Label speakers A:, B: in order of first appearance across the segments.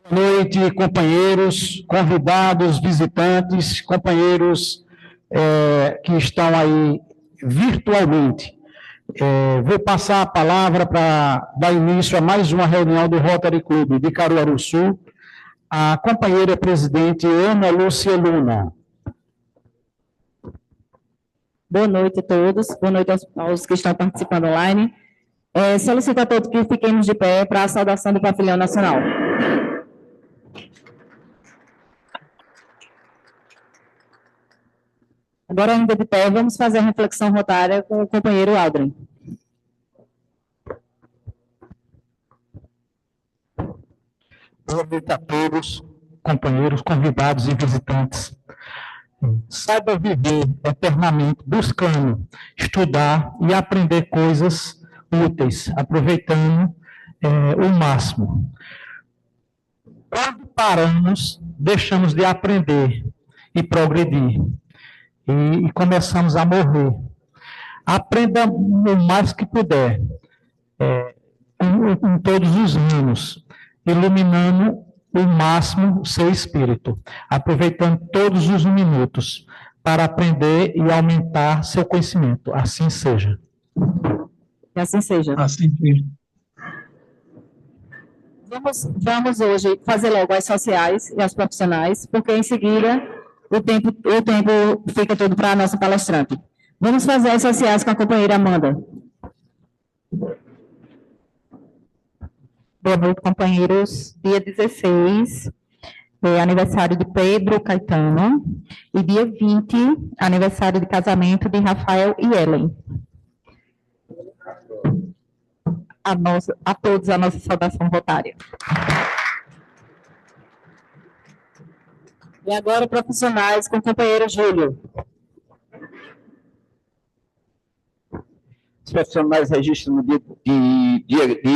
A: Boa noite, companheiros, convidados, visitantes, companheiros que estão aí virtualmente. Vou passar a palavra para dar início a mais uma reunião do Rotary Club de Caruaru Sul, a companheira presidente Ana Lúcia Luna.
B: Boa noite a todos, boa noite aos que estão participando online. Solicito a todos que fiquemos de pé para a saudação do Pavilhão Nacional. Agora, ainda de pé, vamos fazer a reflexão rotária com o companheiro Aldrin.
A: Boa noite a todos, companheiros, convidados e visitantes. Saiba viver eternamente, buscando estudar e aprender coisas úteis, aproveitando o máximo. Quando paramos, deixamos de aprender e progredir. E começamos a morrer. Aprenda o mais que puder, em todos os anos, iluminando o máximo o seu espírito, aproveitando todos os minutos para aprender e aumentar seu conhecimento. Assim seja.
B: Que assim seja.
A: Assim seja.
B: Vamos hoje fazer logo as sociais e as profissionais, porque em seguida o tempo fica todo para a nossa palestrante. Vamos fazer as sociais com a companheira Amanda.
C: Boa noite, companheiros. Dia 16, aniversário de Pedro Caetano, e dia 20, aniversário de casamento de Rafael e Ellen. A todos a nossa saudação rotária.
B: E agora, profissionais, com o companheiro Júlio.
D: Os profissionais registram no dia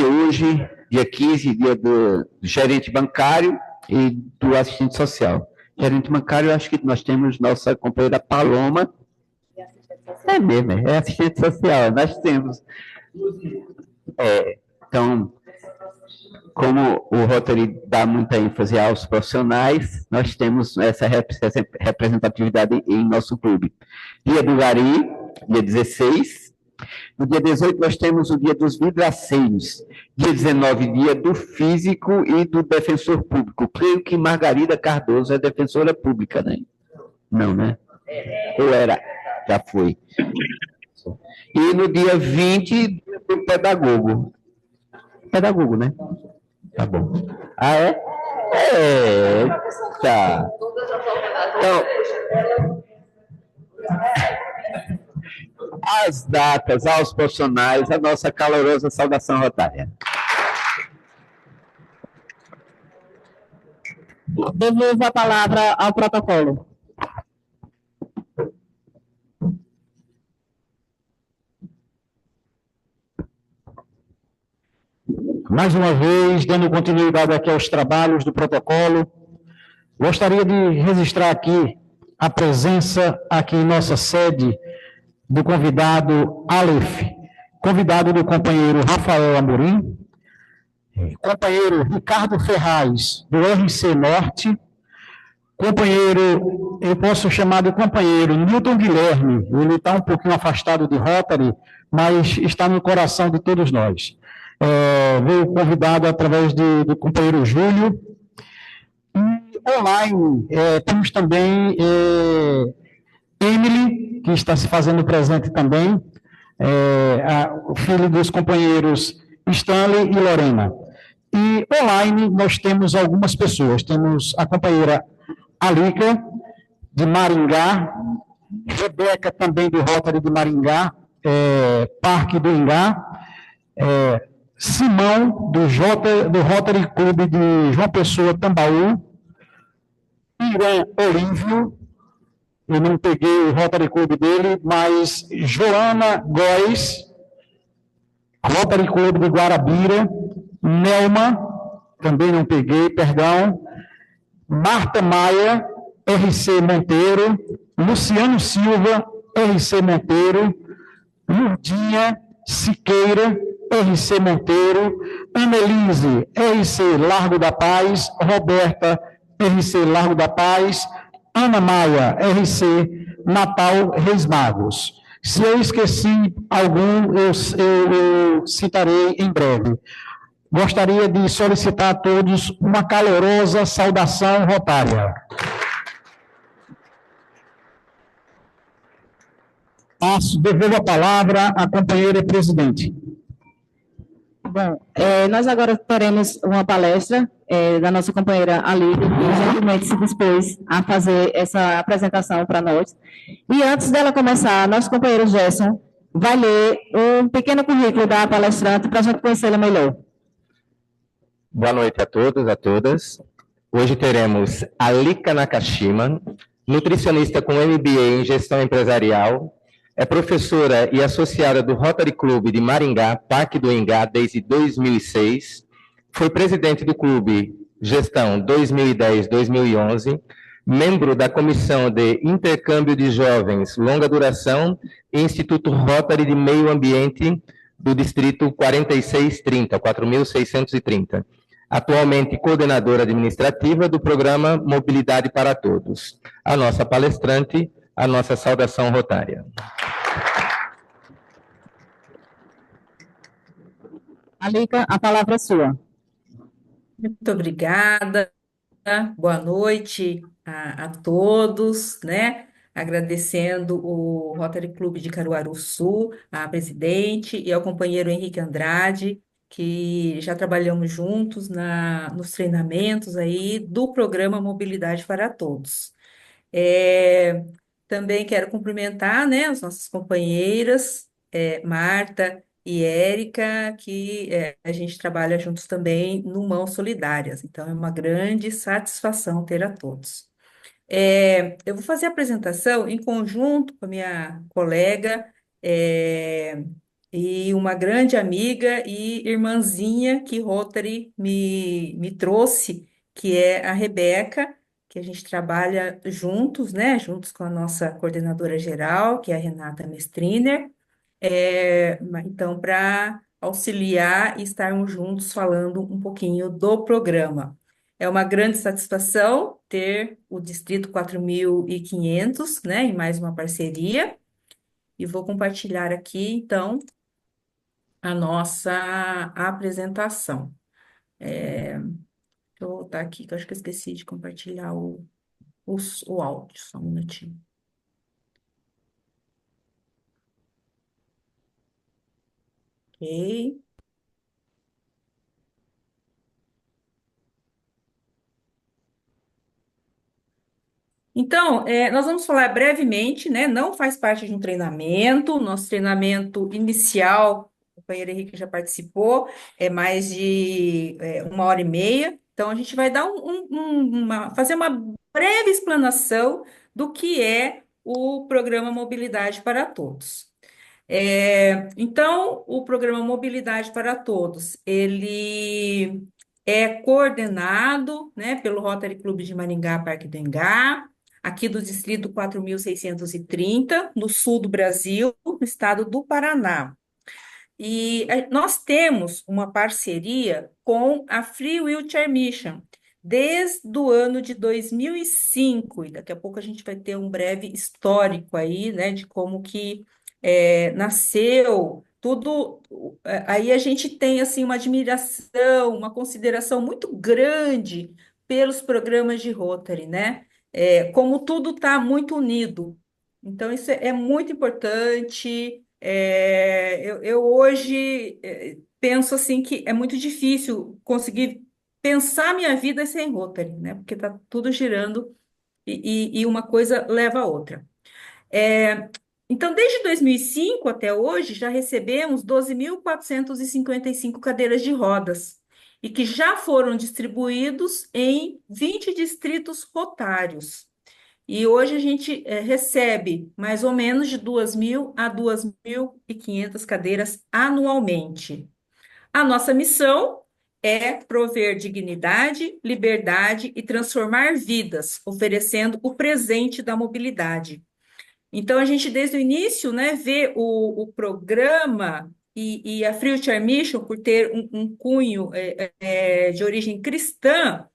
D: hoje, dia 15, dia do gerente bancário e do assistente social. Gerente bancário, eu acho que nós temos nossa companheira Paloma. É mesmo, é assistente social, nós temos. Então, como o Rotary dá muita ênfase aos profissionais, nós temos essa representatividade em nosso clube. Dia do Gari, dia 16. No dia 18, nós temos o dia dos vidraceiros. Dia 19, dia do físico e do defensor público. Creio que Margarida Cardoso é defensora pública, né? Não, né? Ou era? Já foi. E no dia 20, dia do pedagogo. Pedagogo, né? Tá bom. Ah, é? Tá. Então, as datas aos profissionais, a nossa calorosa saudação rotária.
B: Devolvo a palavra ao protocolo.
A: Mais uma vez, dando continuidade aqui aos trabalhos do protocolo, gostaria de registrar aqui a presença aqui em nossa sede do convidado Aleph, convidado do companheiro Rafael Amorim, companheiro Ricardo Ferraz, do RC Norte, companheiro, eu posso chamar de companheiro Newton Guilherme, ele está um pouquinho afastado de Rotary, mas está no coração de todos nós. Veio convidado através do companheiro Júlio. E online temos também Emily, que está se fazendo presente também, o filho dos companheiros Stanley e Lorena. E online nós temos algumas pessoas, temos a companheira Alica, de Maringá, Rebeca também do Rotary de Maringá, Parque do Ingá, Simão, do Rotary Clube de João Pessoa, Tambaú, Irã Olívio, eu não peguei o Rotary Clube dele, mas Joana Góes, Rotary Clube de Guarabira, Nelma, também não peguei, perdão, Marta Maia, RC Monteiro, Luciano Silva, RC Monteiro, Lurdinha Siqueira, RC Monteiro, Annelise, RC Largo da Paz, Roberta, RC Largo da Paz, Ana Maia, RC Natal Reis Magos. Se eu esqueci algum, eu citarei em breve. Gostaria de solicitar a todos uma calorosa saudação rotária. Devolvo a palavra à companheira presidente.
B: Bom, nós agora teremos uma palestra da nossa companheira Alídia, que gentilmente se dispôs a fazer essa apresentação para nós. E antes dela começar, nosso companheiro Gerson vai ler um pequeno currículo da palestrante para a gente conhecê-la melhor.
E: Boa noite a todos, a todas. Hoje teremos Alika Nakashima, nutricionista com MBA em Gestão Empresarial, é professora e associada do Rotary Club de Maringá, Parque do Engá, desde 2006. Foi presidente do Clube Gestão 2010-2011, membro da Comissão de Intercâmbio de Jovens Longa Duração e Instituto Rotary de Meio Ambiente do Distrito 4630. Atualmente coordenadora administrativa do programa Mobilidade para Todos. A nossa palestrante, a nossa saudação rotária.
B: Alika, a palavra é sua.
F: Muito obrigada, boa noite a todos, né? Agradecendo o Rotary Clube de Caruaru Sul, a presidente e ao companheiro Henrique Andrade, que já trabalhamos juntos nos treinamentos aí do programa Mobilidade para Todos. Também quero cumprimentar, né, as nossas companheiras, Marta e Érica, que a gente trabalha juntos também no Mãos Solidárias. Então, é uma grande satisfação ter a todos. Eu vou fazer a apresentação em conjunto com a minha colega e uma grande amiga e irmãzinha que Rotary me trouxe, que é a Rebeca, que a gente trabalha juntos, né? Juntos com a nossa coordenadora geral, que é a Renata Mestriner. Então, para auxiliar e estarmos juntos falando um pouquinho do programa. É uma grande satisfação ter o Distrito 4.500, né, em mais uma parceria. E vou compartilhar aqui, então, a nossa apresentação. Deixa eu voltar aqui, que eu acho que eu esqueci de compartilhar o áudio, só um minutinho. Ok. Então, nós vamos falar brevemente, né? Não faz parte de um treinamento, nosso treinamento inicial, o companheiro Henrique já participou, é mais de 1h30. Então, a gente vai dar fazer uma breve explanação do que é o programa Mobilidade para Todos. Então, o programa Mobilidade para Todos, ele é coordenado, né, pelo Rotary Clube de Maringá, Parque do Engá, aqui do Distrito 4.630, no sul do Brasil, no estado do Paraná. E nós temos uma parceria com a Free Wheelchair Mission, desde o ano de 2005, e daqui a pouco a gente vai ter um breve histórico aí, né, de como que nasceu, tudo, aí a gente tem, assim, uma admiração, uma consideração muito grande pelos programas de Rotary, né? Como tudo está muito unido. Então, isso é muito importante. Eu hoje penso, assim, que é muito difícil conseguir pensar minha vida sem Rotary, né? Porque está tudo girando e uma coisa leva a outra. Então, desde 2005 até hoje, já recebemos 12.455 cadeiras de rodas e que já foram distribuídos em 20 distritos rotários. E hoje a gente recebe mais ou menos de 2.000 a 2.500 cadeiras anualmente. A nossa missão é prover dignidade, liberdade e transformar vidas, oferecendo o presente da mobilidade. Então, a gente, desde o início, né, vê o programa e a Free Wheelchair Mission, por ter um cunho de origem cristã,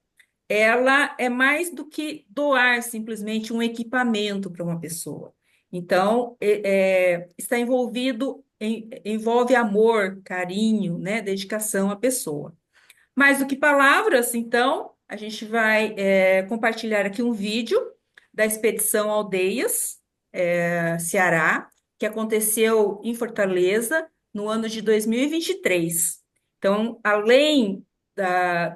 F: ela é mais do que doar simplesmente um equipamento para uma pessoa. Então, está envolve amor, carinho, né, dedicação à pessoa. Mais do que palavras, então, a gente vai compartilhar aqui um vídeo da expedição Aldeias, Ceará, que aconteceu em Fortaleza no ano de 2023. Então, além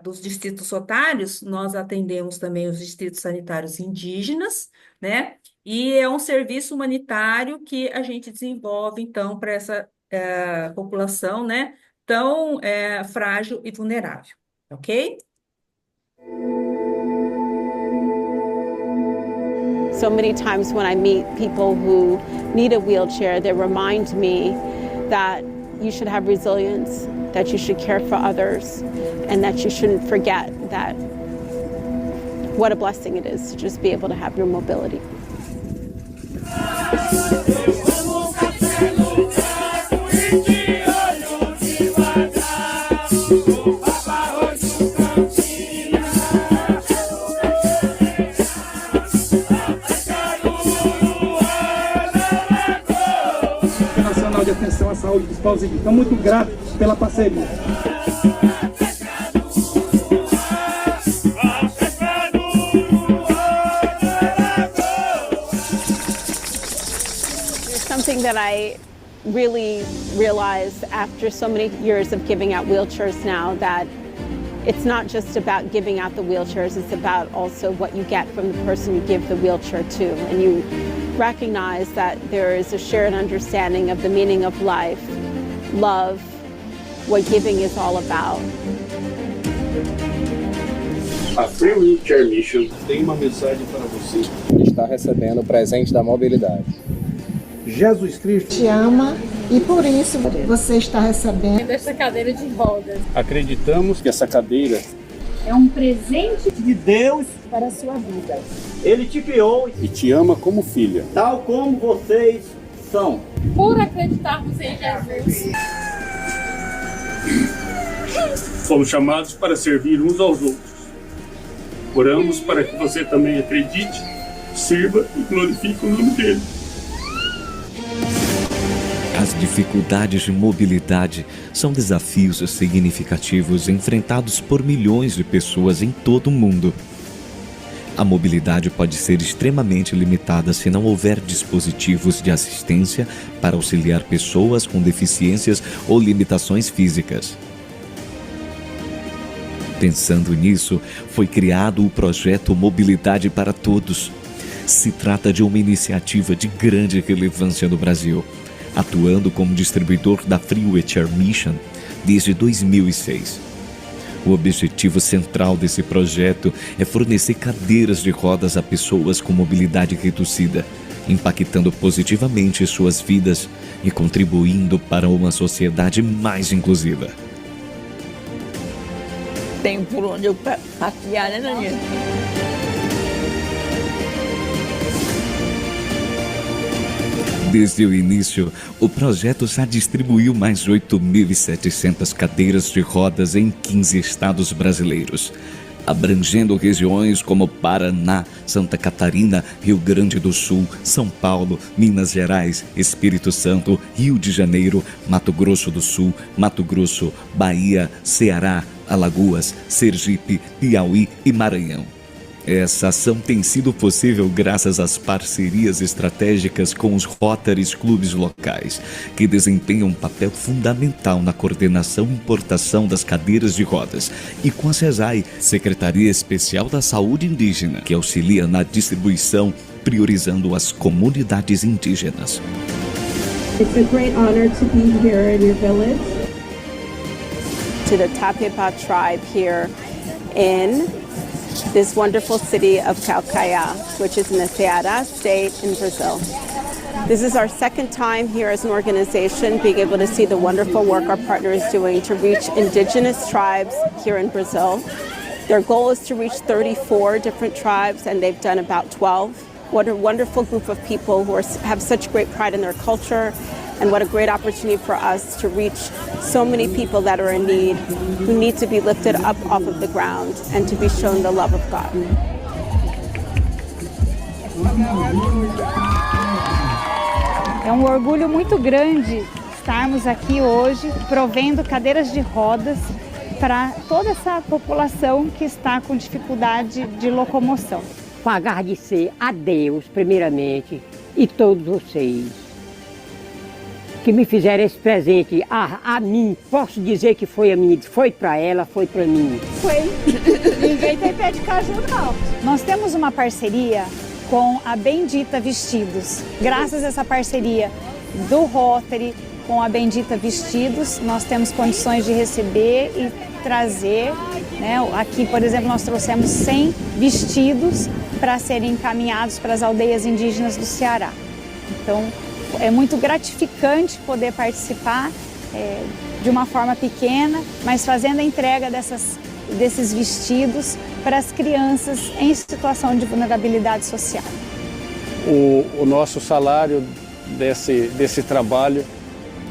F: dos distritos rotários, nós atendemos também os distritos sanitários indígenas, né? E é um serviço humanitário que a gente desenvolve, então, para essa população, né, tão frágil e vulnerável, ok?
G: So many times when I meet people who need a wheelchair, they remind me that you should have resilience, that you should care for others, and that you shouldn't forget that what a blessing it is to just be able to have your mobility.
H: Nacional de Atenção à Saúde dos Povos Indígenas. Estou muito grato pela parceria.
G: There's something that I really realized after so many years of giving out wheelchairs now, that it's not just about giving out the wheelchairs, it's about also what you get from the person you give the wheelchair to. And you recognize that there is a shared understanding of the meaning of life, love, what giving is all about.
I: A Free Wheelchair Mission tem uma mensagem para você.
E: Está recebendo o presente da mobilidade.
H: Jesus Cristo
J: te ama e por isso você está recebendo
K: essa cadeira de rodas.
I: Acreditamos que essa cadeira
K: é um presente
H: de Deus
K: para a sua vida.
H: Ele te criou
I: e te ama como filha,
H: tal como vocês são.
K: Por acreditarmos em Jesus,
I: fomos chamados para servir uns aos outros. Oramos para que você também acredite, sirva e glorifique o nome dele.
L: As dificuldades de mobilidade são desafios significativos enfrentados por milhões de pessoas em todo o mundo. A mobilidade pode ser extremamente limitada se não houver dispositivos de assistência para auxiliar pessoas com deficiências ou limitações físicas. Pensando nisso, foi criado o projeto Mobilidade para Todos. Se trata de uma iniciativa de grande relevância no Brasil, atuando como distribuidor da Free Wheelchair Mission desde 2006. O objetivo central desse projeto é fornecer cadeiras de rodas a pessoas com mobilidade reduzida, impactando positivamente suas vidas e contribuindo para uma sociedade mais inclusiva.
K: tem por onde eu passear, né, Daniel?
L: Desde o início, o projeto já distribuiu mais 8.700 cadeiras de rodas em 15 estados brasileiros, abrangendo regiões como Paraná, Santa Catarina, Rio Grande do Sul, São Paulo, Minas Gerais, Espírito Santo, Rio de Janeiro, Mato Grosso do Sul, Mato Grosso, Bahia, Ceará, Alagoas, Sergipe, Piauí e Maranhão. Essa ação tem sido possível graças às parcerias estratégicas com os Rotary Clubes locais, que desempenham um papel fundamental na coordenação e importação das cadeiras de rodas, e com a SESAI, Secretaria Especial da Saúde Indígena, que auxilia na distribuição, priorizando as comunidades indígenas.
K: It's a great honor to be here in your village.
G: To the Tapepa tribe here in this wonderful city of Calcaia, which is in the Ceará state in Brazil. This is our second time here as an organization being able to see the wonderful work our partner is doing to reach indigenous tribes here in Brazil. Their goal is to reach 34 different tribes, and they've done about 12. What a wonderful group of people who have such great pride in their culture And what a great opportunity for us to reach so many people that are in need, who need to be lifted up off of the ground and to be shown the love of God.
M: É um orgulho muito grande estarmos aqui hoje provendo cadeiras de rodas para toda essa população que está com dificuldade de locomoção.
N: Com agradecer a Deus, primeiramente, e todos vocês que me fizeram esse presente a mim. Posso dizer que foi a mim, foi para ela, foi para mim.
M: Foi. Ninguém tem pé de caju, não. Nós temos uma parceria com a Bendita Vestidos. Graças a essa parceria do Rotary com a Bendita Vestidos, nós temos condições de receber e trazer, né? Aqui, por exemplo, nós trouxemos 100 vestidos para serem encaminhados para as aldeias indígenas do Ceará. Então, é muito gratificante poder participar de uma forma pequena, mas fazendo a entrega desses vestidos para as crianças em situação de vulnerabilidade social.
O: O nosso salário desse trabalho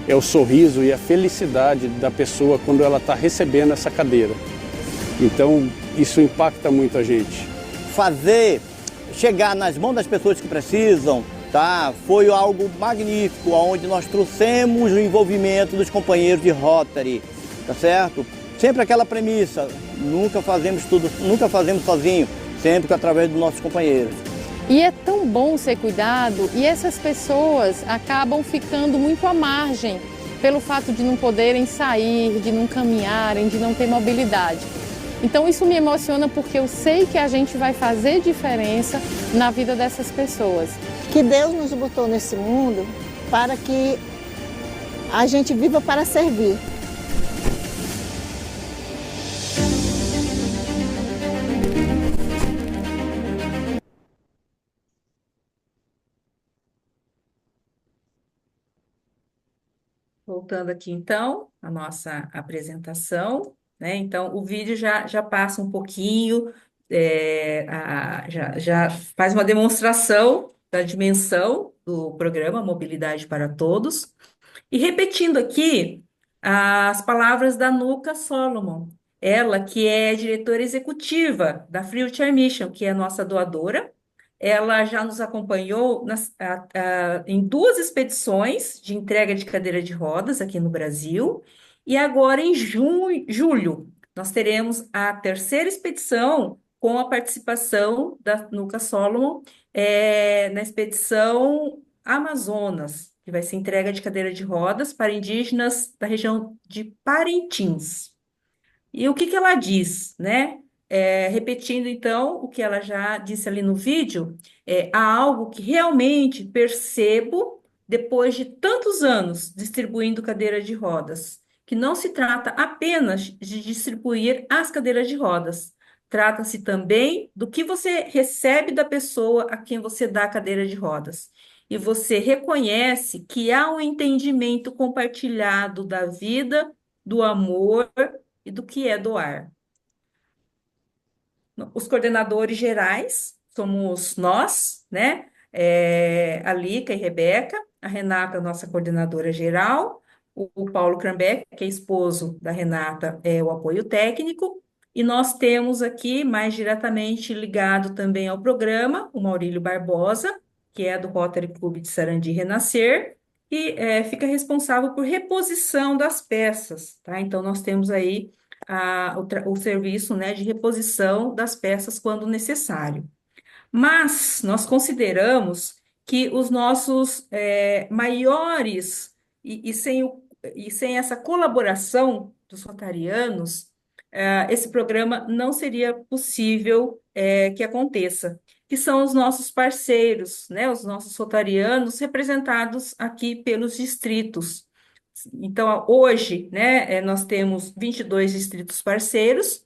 O: é o sorriso e a felicidade da pessoa quando ela está recebendo essa cadeira. Então, isso impacta muito a gente.
P: Fazer chegar nas mãos das pessoas que precisam, tá? Foi algo magnífico, onde nós trouxemos o envolvimento dos companheiros de Rotary, tá certo? Sempre aquela premissa, nunca fazemos sozinho, sempre através dos nossos companheiros.
Q: E é tão bom ser cuidado e essas pessoas acabam ficando muito à margem pelo fato de não poderem sair, de não caminharem, de não ter mobilidade. Então isso me emociona porque eu sei que a gente vai fazer diferença na vida dessas pessoas.
J: Que Deus nos botou nesse mundo para que a gente viva para servir.
F: Voltando aqui, então, a nossa apresentação, né? Então, o vídeo já passa um pouquinho, já faz uma demonstração da dimensão do programa Mobilidade para Todos. E repetindo aqui as palavras da Nuka Solomon, ela que é diretora executiva da Free Wheelchair Mission, que é a nossa doadora. Ela já nos acompanhou em 2 expedições de entrega de cadeira de rodas aqui no Brasil. E agora, em julho, nós teremos a 3ª expedição com a participação da Nuka Solomon na expedição Amazonas, que vai ser entrega de cadeira de rodas para indígenas da região de Parintins. E o que ela diz, né? Repetindo, então, o que ela já disse ali no vídeo, há algo que realmente percebo depois de tantos anos distribuindo cadeira de rodas, que não se trata apenas de distribuir as cadeiras de rodas, trata-se também do que você recebe da pessoa a quem você dá a cadeira de rodas. E você reconhece que há um entendimento compartilhado da vida, do amor e do que é doar. Os coordenadores gerais somos nós, né? A Lica e Rebeca, a Renata, nossa coordenadora geral, o Paulo Krambeck, que é esposo da Renata, é o apoio técnico, e nós temos aqui, mais diretamente ligado também ao programa, o Maurílio Barbosa, que é do Rotary Clube de Sarandi Renascer, e fica responsável por reposição das peças, tá? Então, nós temos aí o serviço, né, de reposição das peças quando necessário. Mas nós consideramos que os nossos maiores, e sem essa colaboração dos rotarianos, esse programa não seria possível que aconteça, que são os nossos parceiros, né, os nossos rotarianos representados aqui pelos distritos. Então, hoje, né, nós temos 22 distritos parceiros,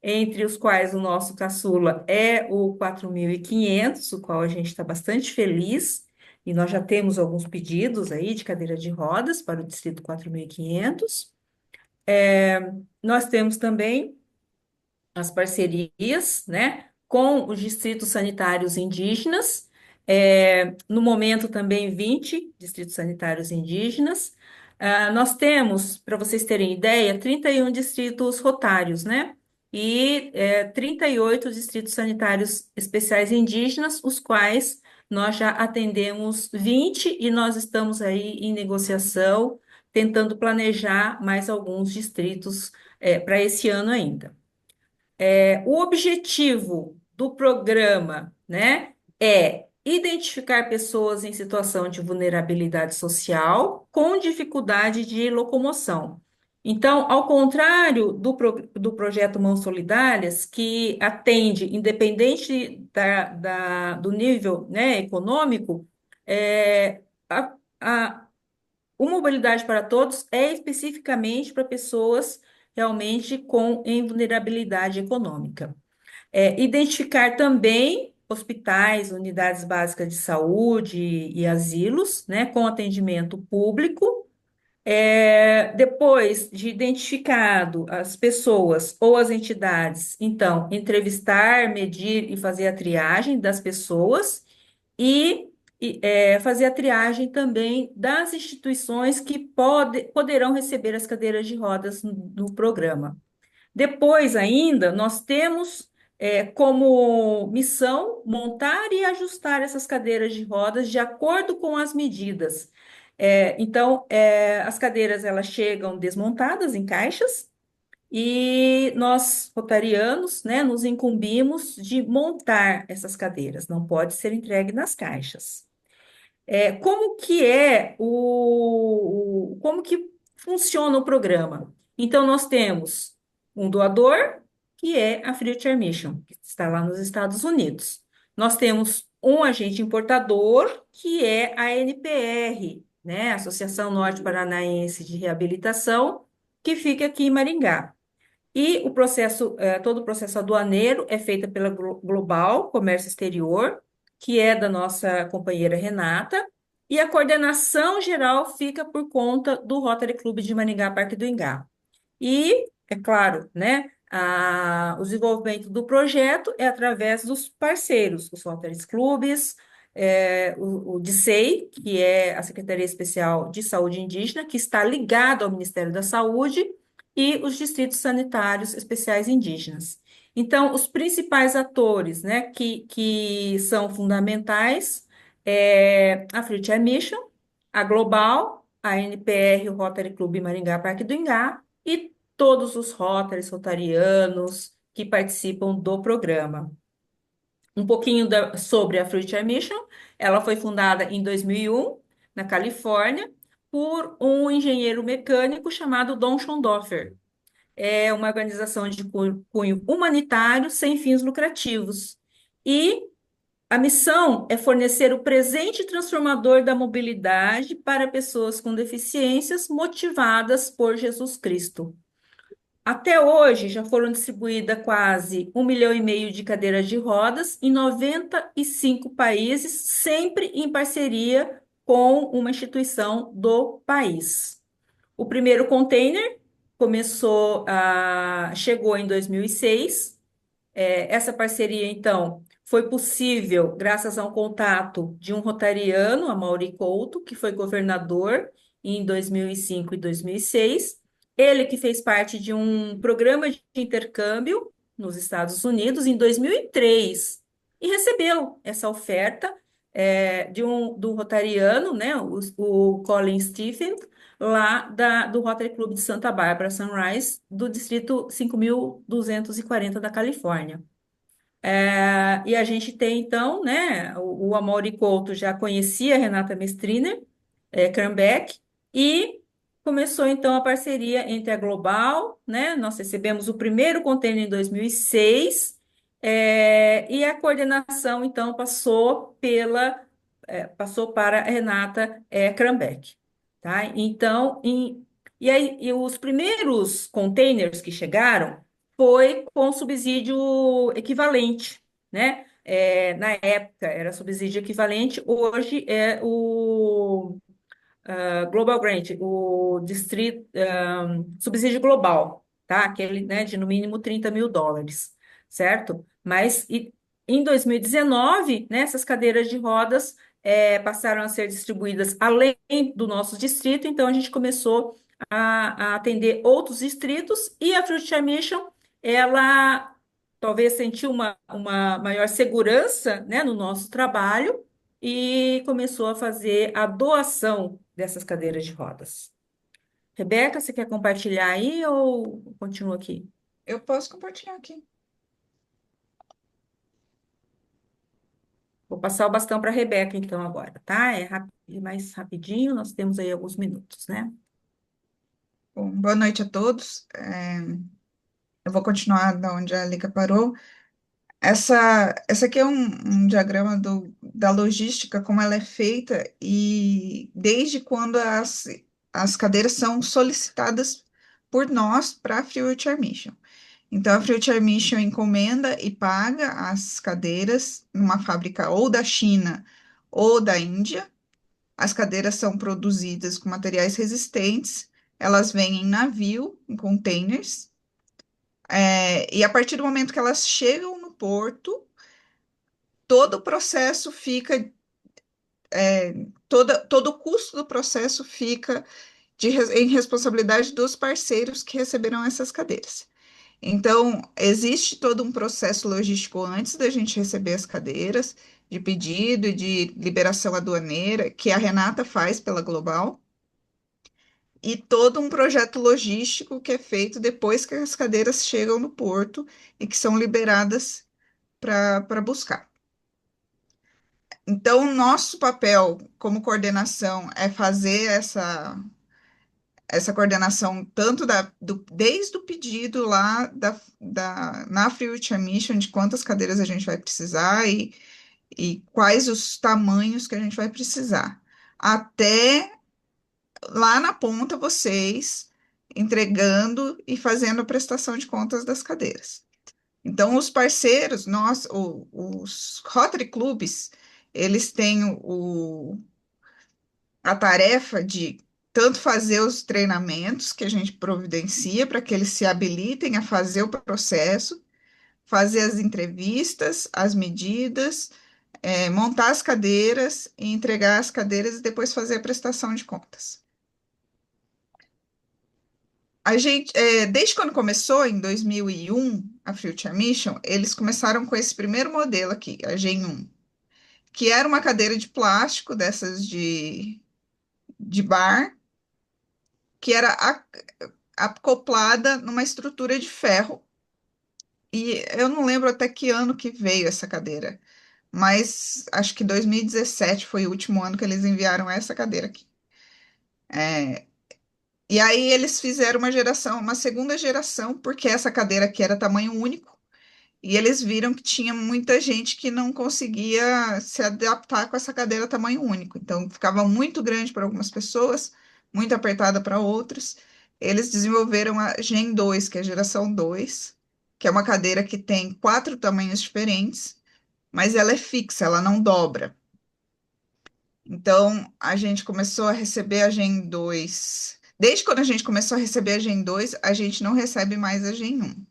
F: entre os quais o nosso caçula é o 4.500, o qual a gente está bastante feliz, e nós já temos alguns pedidos aí de cadeira de rodas para o distrito 4.500. Nós temos também as parcerias, né, com os distritos sanitários indígenas, No momento também 20 distritos sanitários indígenas. Nós temos, para vocês terem ideia, 31 distritos rotários, né? E 38 distritos sanitários especiais indígenas, os quais nós já atendemos 20 e nós estamos aí em negociação, tentando planejar mais alguns distritos para esse ano ainda. O objetivo do programa, né, é identificar pessoas em situação de vulnerabilidade social com dificuldade de locomoção. Então, ao contrário do projeto Mãos Solidárias, que atende, independente do nível, né, econômico, a, a, o Mobilidade para Todos é especificamente para pessoas realmente em vulnerabilidade econômica. Identificar também hospitais, unidades básicas de saúde e asilos, né, com atendimento público. Depois de identificado as pessoas ou as entidades, então, entrevistar, medir e fazer a triagem das pessoas e, fazer a triagem também das instituições que poderão receber as cadeiras de rodas no programa. Depois, ainda, nós temos como missão montar e ajustar essas cadeiras de rodas de acordo com as medidas. Então, as cadeiras elas chegam desmontadas em caixas e nós, rotarianos, né, nos incumbimos de montar essas cadeiras, não pode ser entregue nas caixas. Como que funciona o programa? Então, nós temos um doador, que é a Future Mission, que está lá nos Estados Unidos. Nós temos um agente importador, que é a NPR, né, Associação Norte Paranaense de Reabilitação, que fica aqui em Maringá. E todo o processo aduaneiro é feito pela Global Comércio Exterior, que é da nossa companheira Renata, e a coordenação geral fica por conta do Rotary Clube de Maringá, Parque do Ingá. E, é claro, né, o desenvolvimento do projeto é através dos parceiros, os Rotary Clubes, o DICEI, que é a Secretaria Especial de Saúde Indígena, que está ligado ao Ministério da Saúde, e os distritos sanitários especiais indígenas. Então, os principais atores, né, que são fundamentais a Future Mission, a Global, a NPR, o Rotary Clube Maringá Parque do Ingá e todos os Rotarys, rotarianos que participam do programa. Um pouquinho sobre a Future Mission, ela foi fundada em 2001, na Califórnia, por um engenheiro mecânico chamado Don Schondorfer. É uma organização de cunho humanitário sem fins lucrativos. E a missão é fornecer o presente transformador da mobilidade para pessoas com deficiências motivadas por Jesus Cristo. Até hoje, já foram distribuídas quase 1,5 milhão de cadeiras de rodas em 95 países, sempre em parceria com uma instituição do país. O primeiro container chegou em 2006. Essa parceria, então, foi possível graças a um contato de um rotariano, Amaury Couto, que foi governador em 2005 e 2006. Ele que fez parte de um programa de intercâmbio nos Estados Unidos em 2003 e recebeu essa oferta do rotariano, né, o Colin Stephen, lá do Rotary Club de Santa Bárbara, Sunrise, do distrito 5.240 da Califórnia. E a gente tem, então, né, o Amaury Couto já conhecia a Renata Mestriner, Krambeck, e começou, então, a parceria entre a Global, né, nós recebemos o primeiro container em 2006, e a coordenação, então, passou para a Renata Krambeck. Tá? Então, os primeiros containers que chegaram foi com subsídio equivalente, né? Na época era subsídio equivalente, hoje é o Global Grant, o distrito, subsídio global, tá? Aquele, né, de no mínimo $30 mil, certo? Mas Em 2019, né, essas cadeiras de rodas passaram a ser distribuídas além do nosso distrito, então a gente começou a atender outros distritos e a Fruit Mission, ela talvez sentiu uma maior segurança, né, no nosso trabalho e começou a fazer a doação dessas cadeiras de rodas. Rebeca, você quer compartilhar aí ou continua aqui?
R: Eu posso compartilhar aqui.
F: Vou passar o bastão para a Rebeca, então, agora, tá? Mais rapidinho, nós temos aí alguns minutos, né?
R: Bom, boa noite a todos. Eu vou continuar da onde a Lica parou. Essa aqui é um diagrama da logística, como ela é feita, e desde quando as cadeiras são solicitadas por nós para a Free Wheelchair Mission. Então, a Free Wheelchair Mission encomenda e paga as cadeiras numa fábrica ou da China ou da Índia. As cadeiras são produzidas com materiais resistentes, elas vêm em navio, em containers, e a partir do momento que elas chegam no porto, todo o processo fica, todo o custo do processo fica em responsabilidade dos parceiros que receberam essas cadeiras. Então, existe todo um processo logístico antes da gente receber as cadeiras, de pedido e de liberação aduaneira, que a Renata faz pela Global, e todo um projeto logístico que é feito depois que as cadeiras chegam no porto e que são liberadas para buscar. Então, nosso papel como coordenação é fazer essa coordenação tanto desde o pedido lá na Free Wheelchair Mission, de quantas cadeiras a gente vai precisar e quais os tamanhos que a gente vai precisar, até lá na ponta vocês entregando e fazendo a prestação de contas das cadeiras. Então, os parceiros, os Rotary Clubes, eles têm a tarefa de tanto fazer os treinamentos que a gente providencia para que eles se habilitem a fazer o processo, fazer as entrevistas, as medidas, montar as cadeiras e entregar as cadeiras e depois fazer a prestação de contas. A gente, desde quando começou, em 2001, a Free Wheelchair Mission, eles começaram com esse primeiro modelo aqui, a Gen 1, que era uma cadeira de plástico, dessas de bar, que era acoplada numa estrutura de ferro. E eu não lembro até que ano que veio essa cadeira, mas acho que 2017 foi o último ano que eles enviaram essa cadeira aqui. E aí eles fizeram uma segunda geração, porque essa cadeira aqui era tamanho único, e eles viram que tinha muita gente que não conseguia se adaptar com essa cadeira tamanho único. Então, ficava muito grande para algumas pessoas, muito apertada para outras. Eles desenvolveram a Gen 2, que é a geração 2, que é uma cadeira que tem 4 tamanhos diferentes, mas ela é fixa, ela não dobra. Então, a gente começou a receber a Gen 2. Desde quando a gente começou a receber a Gen 2, a gente não recebe mais a Gen 1.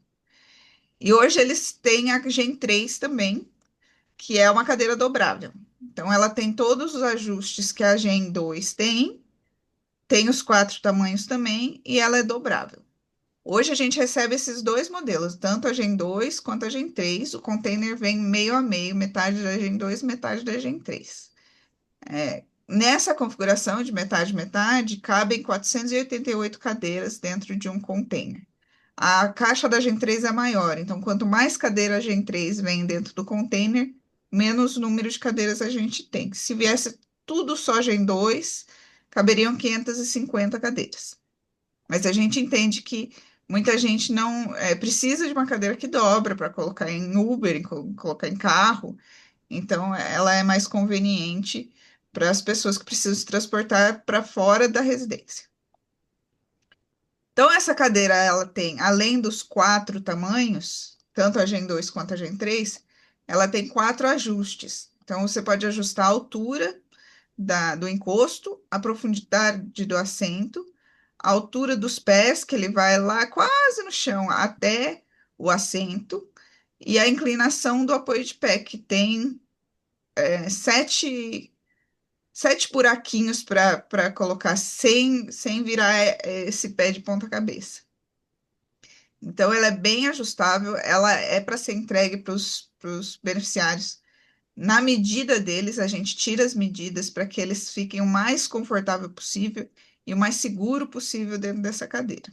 R: E hoje eles têm a Gen 3 também, que é uma cadeira dobrável. Então, ela tem todos os ajustes que a Gen 2 tem os 4 tamanhos também, e ela é dobrável. Hoje a gente recebe esses dois modelos, tanto a Gen 2 quanto a Gen 3. O container vem meio a meio, metade da Gen 2, metade da Gen 3. Nessa configuração de metade, cabem 488 cadeiras dentro de um container. A caixa da Gen 3 é maior, então quanto mais cadeira a Gen 3 vem dentro do container, menos número de cadeiras a gente tem. Se viesse tudo só Gen 2, caberiam 550 cadeiras. Mas a gente entende que muita gente não precisa de uma cadeira que dobra para colocar em Uber, colocar em carro, então ela é mais conveniente para as pessoas que precisam se transportar para fora da residência. Então, essa cadeira, ela tem, além dos 4 tamanhos, tanto a Gen 2 quanto a Gen 3, ela tem 4 ajustes. Então, você pode ajustar a altura do encosto, a profundidade do assento, a altura dos pés, que ele vai lá quase no chão até o assento, e a inclinação do apoio de pé, que tem 7 buraquinhos para colocar sem virar esse pé de ponta cabeça. Então, ela é bem ajustável, ela é para ser entregue para os beneficiários na medida deles, a gente tira as medidas para que eles fiquem o mais confortável possível e o mais seguro possível dentro dessa cadeira.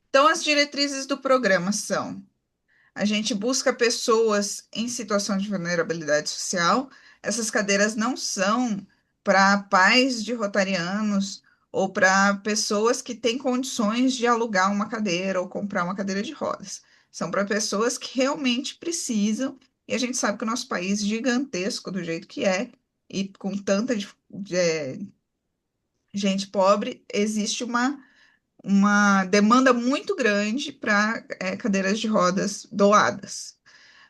R: Então, as diretrizes do programa são: a gente busca pessoas em situação de vulnerabilidade social. Essas cadeiras não são para pais de rotarianos ou para pessoas que têm condições de alugar uma cadeira ou comprar uma cadeira de rodas. São para pessoas que realmente precisam, e a gente sabe que o nosso país é gigantesco do jeito que é, e com tanta gente pobre, existe uma demanda muito grande para cadeiras de rodas doadas.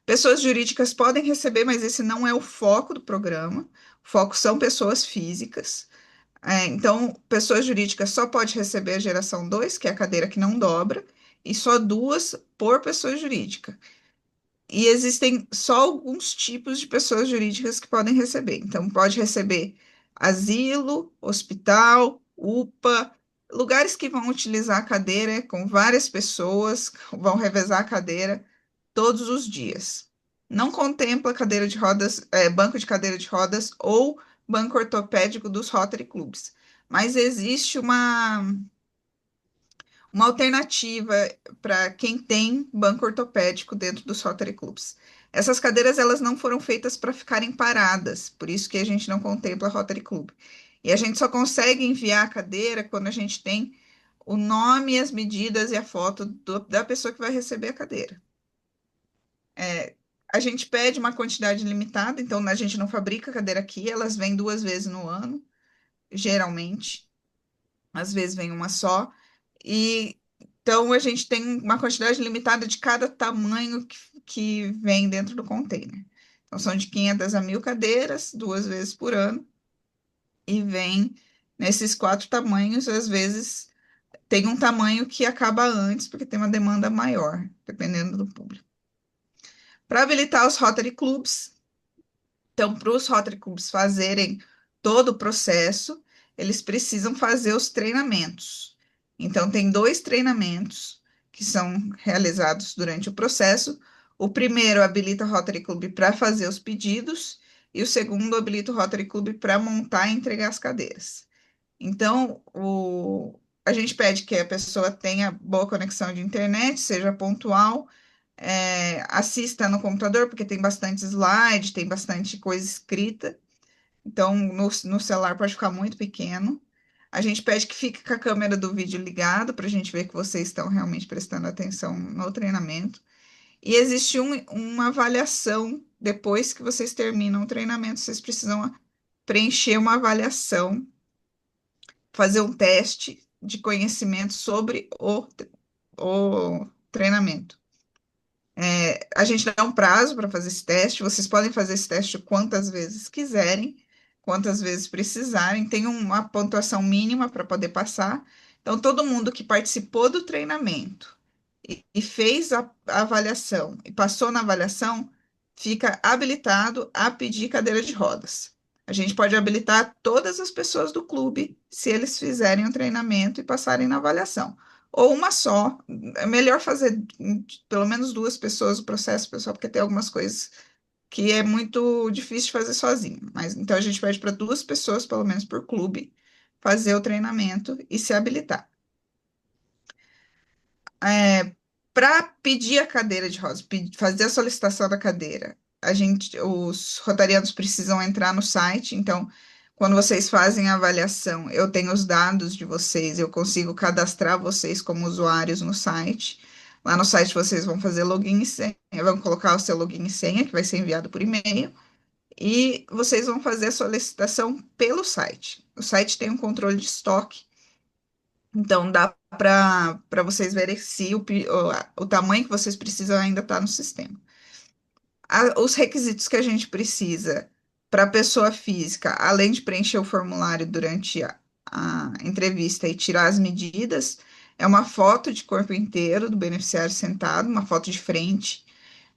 R: Pessoas jurídicas podem receber, mas esse não é o foco do programa. O foco são pessoas físicas. Então, pessoas jurídicas só pode receber a geração 2, que é a cadeira que não dobra, e só 2 por pessoa jurídica. E existem só alguns tipos de pessoas jurídicas que podem receber. Então, pode receber asilo, hospital, UPA, lugares que vão utilizar a cadeira com várias pessoas, vão revezar a cadeira todos os dias. Não contempla cadeira de rodas, banco de cadeira de rodas ou banco ortopédico dos Rotary Clubs. Mas existe uma alternativa para quem tem banco ortopédico dentro dos Rotary Clubs. Essas cadeiras elas não foram feitas para ficarem paradas, por isso que a gente não contempla Rotary Club. E a gente só consegue enviar a cadeira quando a gente tem o nome, as medidas e a foto da pessoa que vai receber a cadeira. A gente pede uma quantidade limitada, então a gente não fabrica cadeira aqui, elas vêm 2 vezes no ano, geralmente. Às vezes vem uma só. E então a gente tem uma quantidade limitada de cada tamanho que vem dentro do container. Então são de 500 a 1.000 cadeiras, 2 vezes por ano. E vem nesses 4 tamanhos, às vezes tem um tamanho que acaba antes, porque tem uma demanda maior, dependendo do público. Para habilitar os Rotary Clubs, então, para os Rotary Clubs fazerem todo o processo, eles precisam fazer os treinamentos. Então, tem 2 treinamentos que são realizados durante o processo. O primeiro habilita o Rotary Club para fazer os pedidos, e o segundo habilita o Rotary Club para montar e entregar as cadeiras. Então, a gente pede que a pessoa tenha boa conexão de internet, seja pontual, assista no computador, porque tem bastante slide, tem bastante coisa escrita. Então, no celular pode ficar muito pequeno. A gente pede que fique com a câmera do vídeo ligada, para a gente ver que vocês estão realmente prestando atenção no treinamento. E existe uma avaliação, depois que vocês terminam o treinamento, vocês precisam preencher uma avaliação, fazer um teste de conhecimento sobre o treinamento. A gente dá um prazo para fazer esse teste, vocês podem fazer esse teste quantas vezes quiserem, quantas vezes precisarem, tem uma pontuação mínima para poder passar. Então, todo mundo que participou do treinamento e fez a avaliação e passou na avaliação, fica habilitado a pedir cadeira de rodas. A gente pode habilitar todas as pessoas do clube se eles fizerem o treinamento e passarem na avaliação. Ou uma só, é melhor fazer pelo menos 2 pessoas o processo, pessoal, porque tem algumas coisas que é muito difícil de fazer sozinho. Mas então a gente pede para 2 pessoas, pelo menos por clube, fazer o treinamento e se habilitar. Para pedir a cadeira de rodas, fazer a solicitação da cadeira, os rotarianos precisam entrar no site. Então, quando vocês fazem a avaliação, eu tenho os dados de vocês, eu consigo cadastrar vocês como usuários no site. Lá no site vocês vão fazer login e senha, vão colocar o seu login e senha, que vai ser enviado por e-mail, e vocês vão fazer a solicitação pelo site. O site tem um controle de estoque, então dá para vocês verem se o tamanho que vocês precisam ainda está no sistema. Os requisitos que a gente precisa para a pessoa física, além de preencher o formulário durante a entrevista e tirar as medidas, é uma foto de corpo inteiro do beneficiário sentado, uma foto de frente,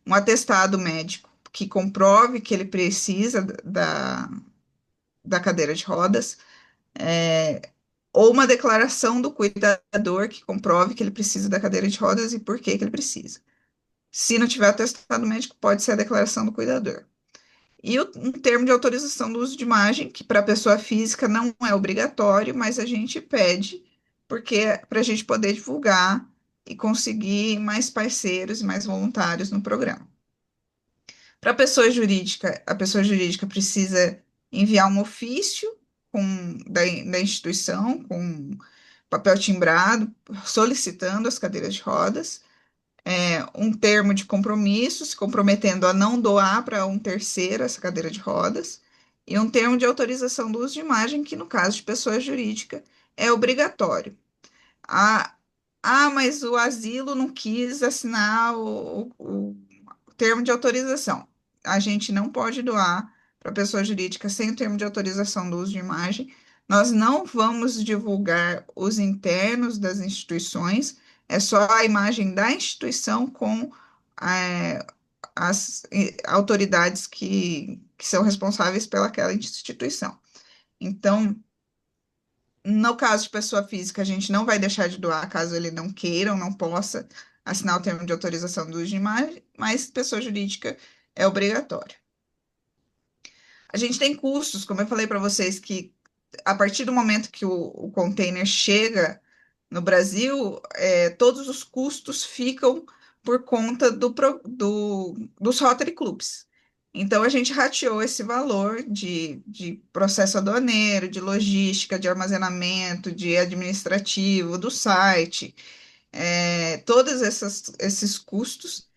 R: um atestado médico que comprove que ele precisa da cadeira de rodas, ou uma declaração do cuidador que comprove que ele precisa da cadeira de rodas e por que que ele precisa. Se não tiver atestado médico, pode ser a declaração do cuidador. E um termo de autorização do uso de imagem, que para a pessoa física não é obrigatório, mas a gente pede, porque para a gente poder divulgar e conseguir mais parceiros e mais voluntários no programa. Para a pessoa jurídica precisa enviar um ofício da instituição, com papel timbrado, solicitando as cadeiras de rodas, um termo de compromisso, se comprometendo a não doar para um terceiro essa cadeira de rodas, e um termo de autorização do uso de imagem, que no caso de pessoa jurídica é obrigatório. Mas o asilo não quis assinar o termo de autorização. A gente não pode doar para pessoa jurídica sem o termo de autorização do uso de imagem. Nós não vamos divulgar os internos das instituições, é só a imagem da instituição com as autoridades que são responsáveis pelaquela instituição. Então, no caso de pessoa física, a gente não vai deixar de doar caso ele não queira ou não possa assinar o termo de autorização do uso de imagem, mas pessoa jurídica é obrigatório. A gente tem custos, como eu falei para vocês, que a partir do momento que o container chega no Brasil, todos os custos ficam por conta dos Rotary Clubs. Então, a gente rateou esse valor de processo aduaneiro, de logística, de armazenamento, de administrativo, do site, todos esses custos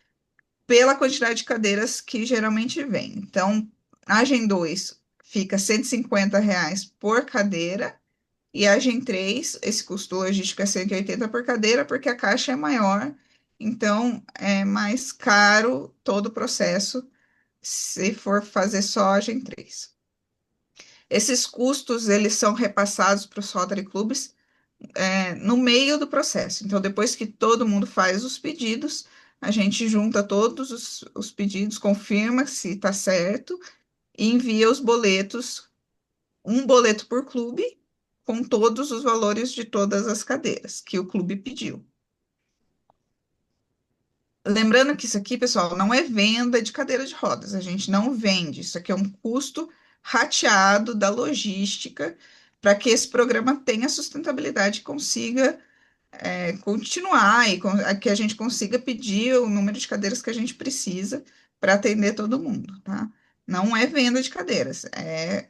R: pela quantidade de cadeiras que geralmente vem. Então, a Gen 2 fica R$ 150 por cadeira, e a Gen 3, esse custo logístico é 180 por cadeira, porque a caixa é maior, então é mais caro todo o processo se for fazer só a Gen 3. Esses custos, eles são repassados para os Rotary Clubs no meio do processo. Então, depois que todo mundo faz os pedidos, a gente junta todos os pedidos, confirma se está certo e envia os boletos, um boleto por clube, com todos os valores de todas as cadeiras que o clube pediu. Lembrando que isso aqui, pessoal, não é venda de cadeira de rodas, a gente não vende, isso aqui é um custo rateado da logística para que esse programa tenha sustentabilidade e consiga continuar e que a gente consiga pedir o número de cadeiras que a gente precisa para atender todo mundo, tá? Não é venda de cadeiras, é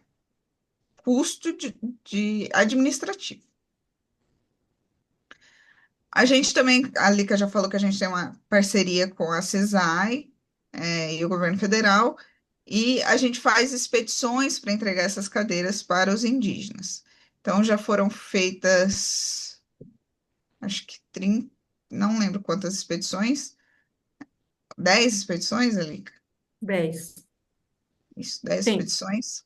R: custo de administrativo. A gente também, a Lica já falou que a gente tem uma parceria com a CESAI e o governo federal, e a gente faz expedições para entregar essas cadeiras para os indígenas. Então, já foram feitas, acho que 30, não lembro quantas expedições, 10 expedições, Lica?
F: 10.
R: Isso, 10 expedições,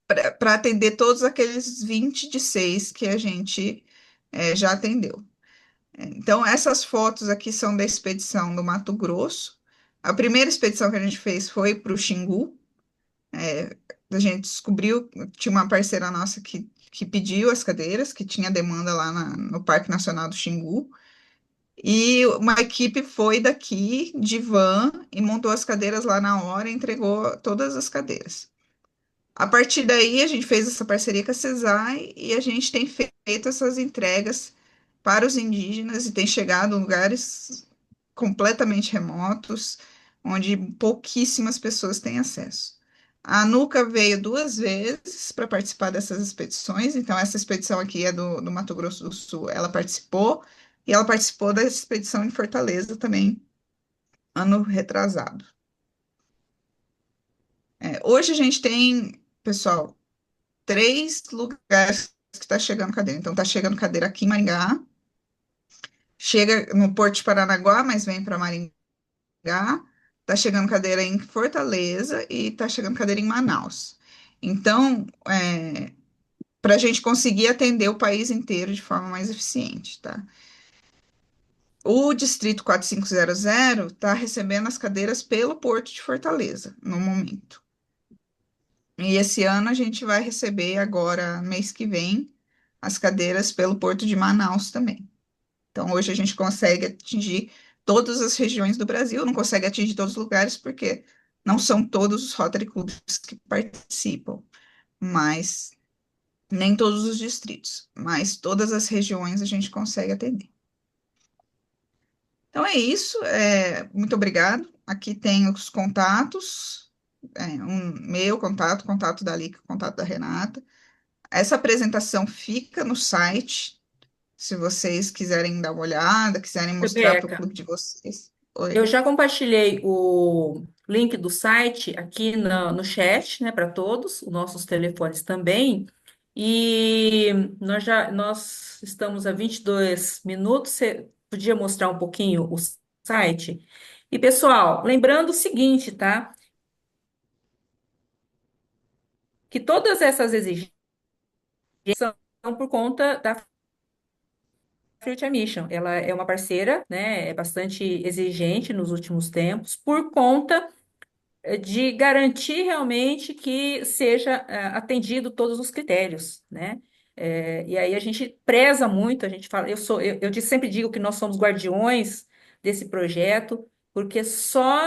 R: para atender todos aqueles 26 que a gente já atendeu. Então, essas fotos aqui são da expedição do Mato Grosso. A primeira expedição que a gente fez foi para o Xingu. A gente descobriu, tinha uma parceira nossa que pediu as cadeiras, que tinha demanda lá no Parque Nacional do Xingu. E uma equipe foi daqui, de van, e montou as cadeiras lá na hora e entregou todas as cadeiras. A partir daí, a gente fez essa parceria com a CESAI e a gente tem feito essas entregas para os indígenas e tem chegado em lugares completamente remotos, onde pouquíssimas pessoas têm acesso. A NUCA veio 2 vezes para participar dessas expedições, então essa expedição aqui é do Mato Grosso do Sul, ela participou, e ela participou da expedição em Fortaleza também, ano retrasado. Hoje a gente tem, pessoal, 3 lugares que está chegando cadeira. Então, está chegando cadeira aqui em Maringá, chega no Porto de Paranaguá, mas vem para Maringá, está chegando cadeira em Fortaleza e está chegando cadeira em Manaus. Então, para a gente conseguir atender o país inteiro de forma mais eficiente, tá? O Distrito 4500 está recebendo as cadeiras pelo Porto de Fortaleza, no momento. E esse ano a gente vai receber agora, mês que vem, as cadeiras pelo Porto de Manaus também. Então, hoje a gente consegue atingir todas as regiões do Brasil, não consegue atingir todos os lugares, porque não são todos os Rotary Clubs que participam, mas nem todos os distritos, mas todas as regiões a gente consegue atender. Então é isso, muito obrigado. Aqui tem os contatos, meu contato, contato da Lica, contato da Renata. Essa apresentação fica no site, se vocês quiserem dar uma olhada, quiserem mostrar para o
F: Rebeca,
R: clube de vocês.
F: eu
R: Oi.
F: já compartilhei o link do site aqui no chat, né, para todos, os nossos telefones também. E nós estamos a 22 minutos. Você podia mostrar um pouquinho o site? E, pessoal, lembrando o seguinte, tá? Que todas essas exigências são por conta da Future Mission. Ela é uma parceira, né? É bastante exigente nos últimos tempos, por conta de garantir realmente que seja atendido todos os critérios, né? E aí a gente preza muito, a gente fala, sempre digo que nós somos guardiões desse projeto, porque só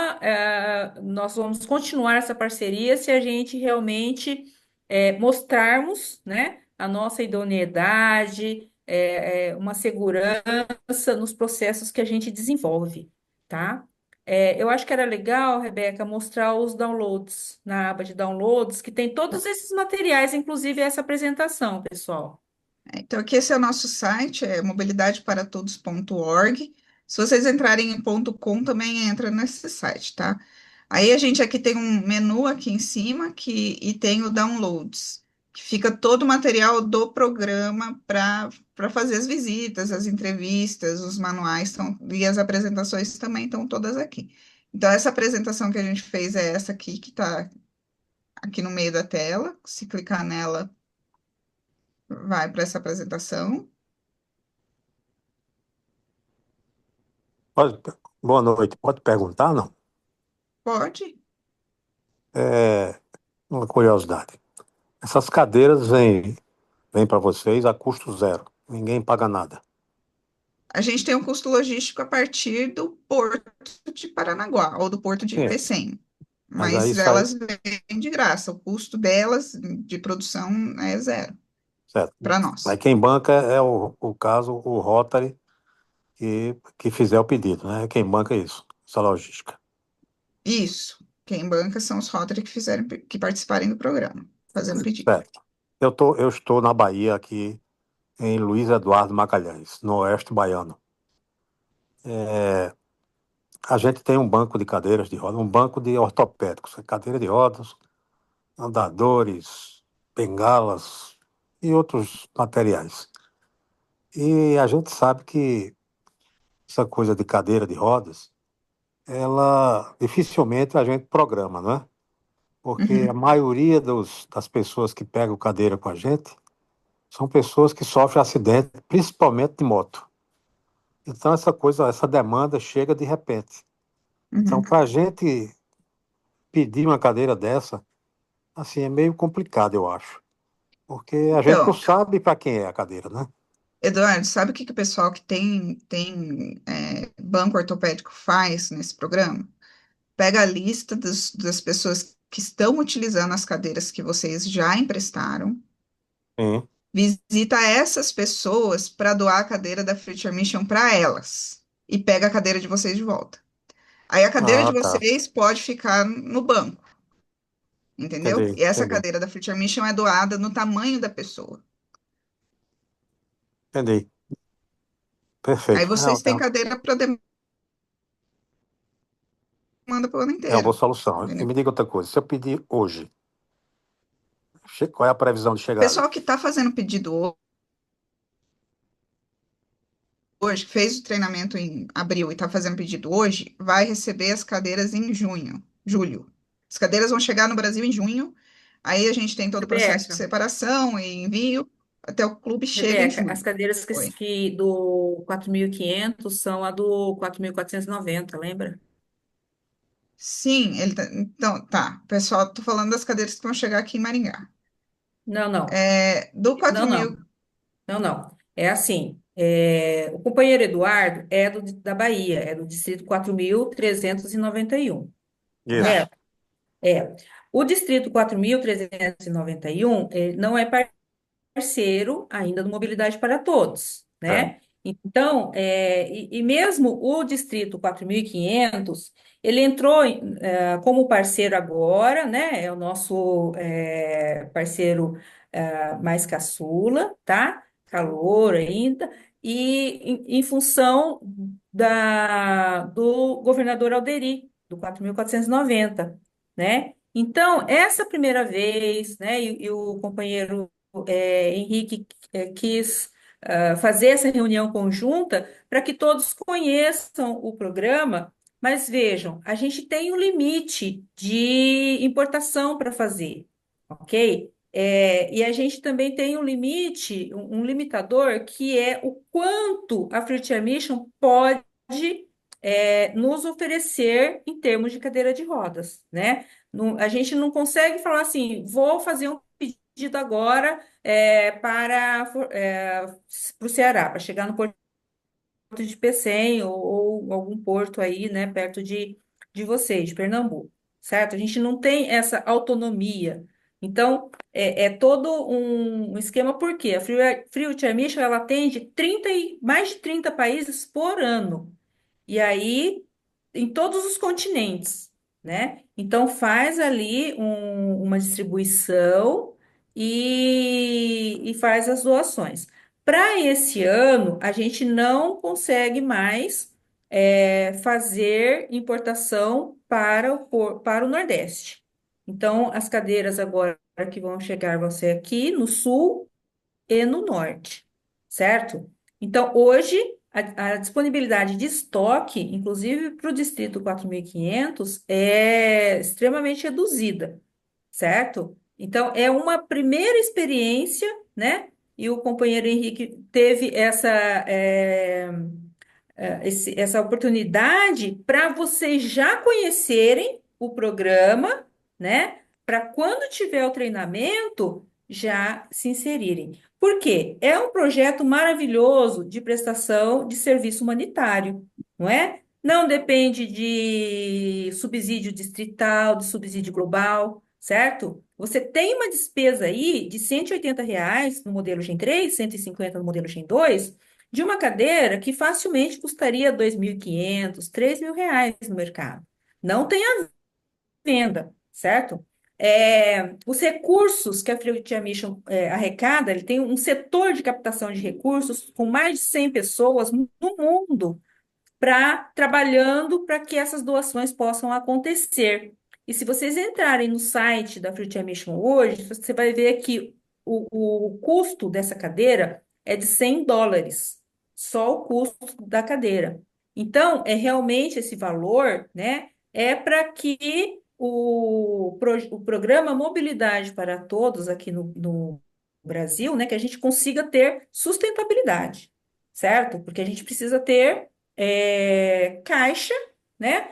F: nós vamos continuar essa parceria se a gente realmente mostrarmos, né, a nossa idoneidade, uma segurança nos processos que a gente desenvolve, tá? Eu acho que era legal, Rebeca, mostrar os downloads, na aba de downloads, que tem todos esses materiais, inclusive essa apresentação, pessoal.
R: Então, aqui esse é o nosso site, é mobilidadeparatodos.org. Se vocês entrarem em .com, também entra nesse site, tá? Aí a gente aqui tem um menu aqui em cima e tem o downloads, que fica todo o material do programa para fazer as visitas, as entrevistas, os manuais e as apresentações também estão todas aqui. Então, essa apresentação que a gente fez é essa aqui, que está aqui no meio da tela. Se clicar nela, vai para essa apresentação.
S: Boa noite. Pode perguntar, não?
R: Pode.
S: Uma curiosidade. Essas cadeiras vêm para vocês a custo zero. Ninguém paga nada.
R: A gente tem um custo logístico a partir do Porto de Paranaguá ou do Porto de Pecém.
S: Mas
R: Mas
S: aí sai-
R: elas vêm de graça. O custo delas de produção é zero
S: Certo.
R: para nós.
S: Mas quem banca é o caso, o Rotary, que fizer o pedido, né? Quem banca isso, essa logística.
R: Isso. Quem banca são os Rotary que participarem do programa, fazendo pedido.
S: Certo. Eu estou na Bahia, aqui em Luiz Eduardo Magalhães, no oeste baiano. A gente tem um banco de cadeiras de rodas, um banco de ortopédicos, cadeira de rodas, andadores, bengalas e outros materiais. E a gente sabe que essa coisa de cadeira de rodas, ela dificilmente a gente programa, não é? Porque a maioria das pessoas que pegam cadeira com a gente são pessoas que sofrem acidente, principalmente de moto. Então essa demanda chega de repente. Então, para a gente pedir uma cadeira dessa, assim, é meio complicado, eu acho. Porque a gente não sabe para quem é a cadeira, né?
R: Eduardo, sabe o que o pessoal que tem banco ortopédico faz nesse programa? Pega a lista das pessoas que estão utilizando as cadeiras que vocês já emprestaram,
S: Sim.
R: visita essas pessoas para doar a cadeira da Future Mission para elas e pega a cadeira de vocês de volta. Aí a cadeira de
S: Tá.
R: vocês pode ficar no banco, entendeu?
S: Entendi,
R: E essa
S: entendi.
R: cadeira da Future Mission é doada no tamanho da pessoa.
S: Entendi. Perfeito.
R: Aí vocês têm cadeira para demanda para o ano
S: É uma
R: inteiro.
S: boa solução. E me diga outra coisa, se eu pedir hoje, qual é a previsão de
R: O
S: chegada?
R: pessoal que está fazendo pedido hoje, que fez o treinamento em abril e está fazendo pedido hoje, vai receber as cadeiras em julho. As cadeiras vão chegar no Brasil em junho. Aí a gente tem todo o processo de
F: Rebeca,
R: separação e envio, até o clube chega em
F: Rebeca,
R: junho.
F: as cadeiras
R: Oi.
F: do 4.500 são a do 4.490, lembra?
R: Sim, então, tá. Pessoal, tô falando das cadeiras que vão chegar aqui em Maringá.
F: Não, não.
R: Do 4
F: Não,
R: mil,
F: não. Não, não. É assim, o companheiro Eduardo é da Bahia, é do distrito 4.391,
S: Isso.
F: correto? É. O distrito 4.391 não é parceiro ainda do Mobilidade para Todos,
S: É.
F: né? Então, e mesmo o Distrito 4.500, ele entrou como parceiro agora, né? É o nosso parceiro mais caçula, tá? Calor ainda, e em função do governador Alderi, do 4.490, né? Então, essa primeira vez, né, e o companheiro Henrique quis fazer essa reunião conjunta para que todos conheçam o programa, mas vejam, a gente tem um limite de importação para fazer, ok? E a gente também tem um limite, um limitador, que é o quanto a Fruit Mission pode nos oferecer em termos de cadeira de rodas, né? A gente não consegue falar assim, vou fazer um pedido agora para o Ceará, para chegar no Porto de Pecém ou algum porto aí, né, perto de vocês, de Pernambuco, certo? A gente não tem essa autonomia. Então, é todo um esquema, porque a Free Mission, ela atende mais de 30 países por ano. E aí, em todos os continentes, né? Então, faz ali uma distribuição e faz as doações. Para esse ano, a gente não consegue mais fazer importação para o Nordeste. Então, as cadeiras agora que vão chegar vão ser aqui no Sul e no Norte, certo? Então, hoje, a disponibilidade de estoque, inclusive para o Distrito 4.500, é extremamente reduzida, certo? Então, é uma primeira experiência, né? E o companheiro Henrique teve essa oportunidade para vocês já conhecerem o programa, né? Para quando tiver o treinamento, já se inserirem. Por quê? É um projeto maravilhoso de prestação de serviço humanitário, não é? Não depende de subsídio distrital, de subsídio global, certo? Você tem uma despesa aí de R$ 180 no modelo Gen 3, 150 no modelo Gen 2, de uma cadeira que facilmente custaria 2.500, R$ 3.000 no mercado. Não tem a venda, certo? Os recursos que a Fruit Mission arrecada, ele tem um setor de captação de recursos com mais de 100 pessoas no mundo trabalhando para que essas doações possam acontecer. E se vocês entrarem no site da Fruit Mission hoje, você vai ver que o custo dessa cadeira é de US$ 100, só o custo da cadeira. Então, é realmente esse valor, né? É para que o programa Mobilidade para Todos aqui no Brasil, né, que a gente consiga ter sustentabilidade, certo? Porque a gente precisa ter caixa, né?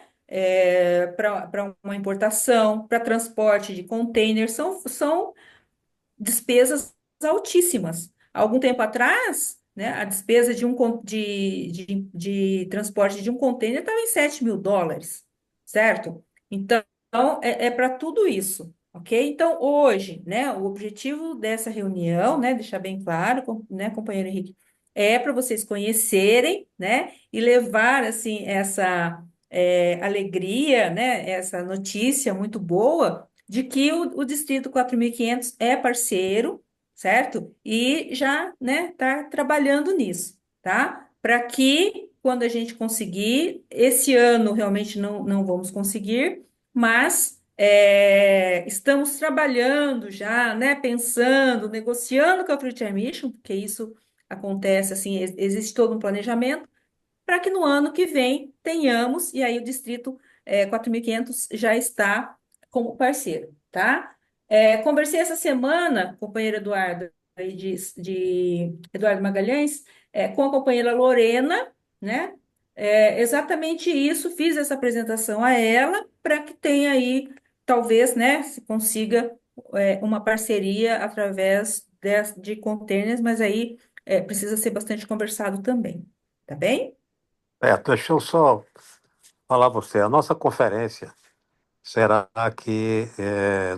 F: Para uma importação, para transporte de container, são despesas altíssimas. Há algum tempo atrás, né, a despesa de transporte de um container estava em US$ 7.000, certo? Então, é para tudo isso, ok? Então, hoje, né, o objetivo dessa reunião, né, deixar bem claro, né, companheiro Henrique, é para vocês conhecerem, né, e levar, assim, essa alegria, né, essa notícia muito boa de que o Distrito 4.500 é parceiro, certo? E já, né, tá trabalhando nisso, tá? Para que, quando a gente conseguir, esse ano realmente não vamos conseguir, mas estamos trabalhando já, né, pensando, negociando com a Fruit Mission, porque isso acontece, assim, existe todo um planejamento, para que no ano que vem tenhamos, e aí o Distrito 4.500 já está como parceiro, tá? Conversei essa semana, companheiro Eduardo, aí de Eduardo Magalhães, com a companheira Lorena, né? Exatamente isso, fiz essa apresentação a ela para que tenha aí, talvez, né, se consiga uma parceria através de containers, mas aí precisa ser bastante conversado também, tá bem?
S: Deixa eu só falar a você. A nossa conferência será aqui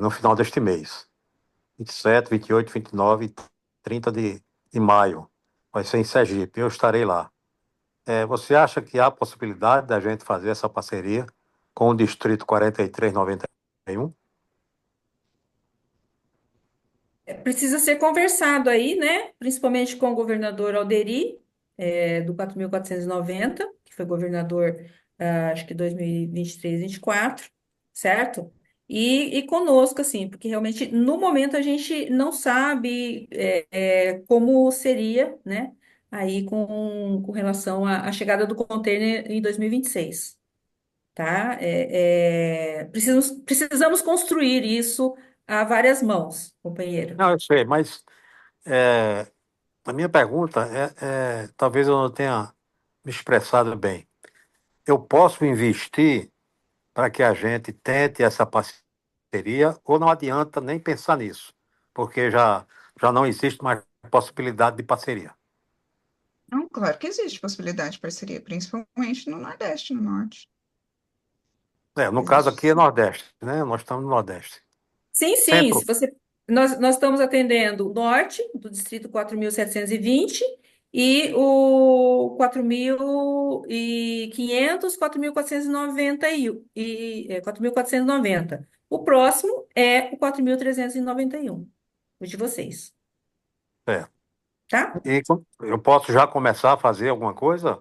S: no final deste mês. 27, 28, 29 e 30 de maio. Vai ser em Sergipe. Eu estarei lá. Você acha que há possibilidade da gente fazer essa parceria com o Distrito 4391?
F: Precisa ser conversado aí, né? Principalmente com o governador Alderi, do 4.490, que foi governador, acho que 2023, 2024, certo? E conosco, assim, porque realmente no momento a gente não sabe como seria, né? Aí com relação à chegada do container em 2026, tá? Precisamos construir isso a várias mãos, companheiro.
S: Não, eu sei, mas a minha pergunta talvez eu não tenha me expressado bem. Eu posso investir para que a gente tente essa parceria ou não adianta nem pensar nisso, porque já não existe mais possibilidade de parceria?
R: Não, claro que existe possibilidade de parceria, principalmente no Nordeste e no Norte.
S: No caso aqui é Nordeste, né? Nós estamos no Nordeste.
F: Sim, sim.
S: Centro,
F: Nós estamos atendendo o norte, do distrito 4.720, e o 4.500, 4.490 e 4.490. O próximo é o 4.391, o de vocês, tá?
S: E eu posso já começar a fazer alguma coisa?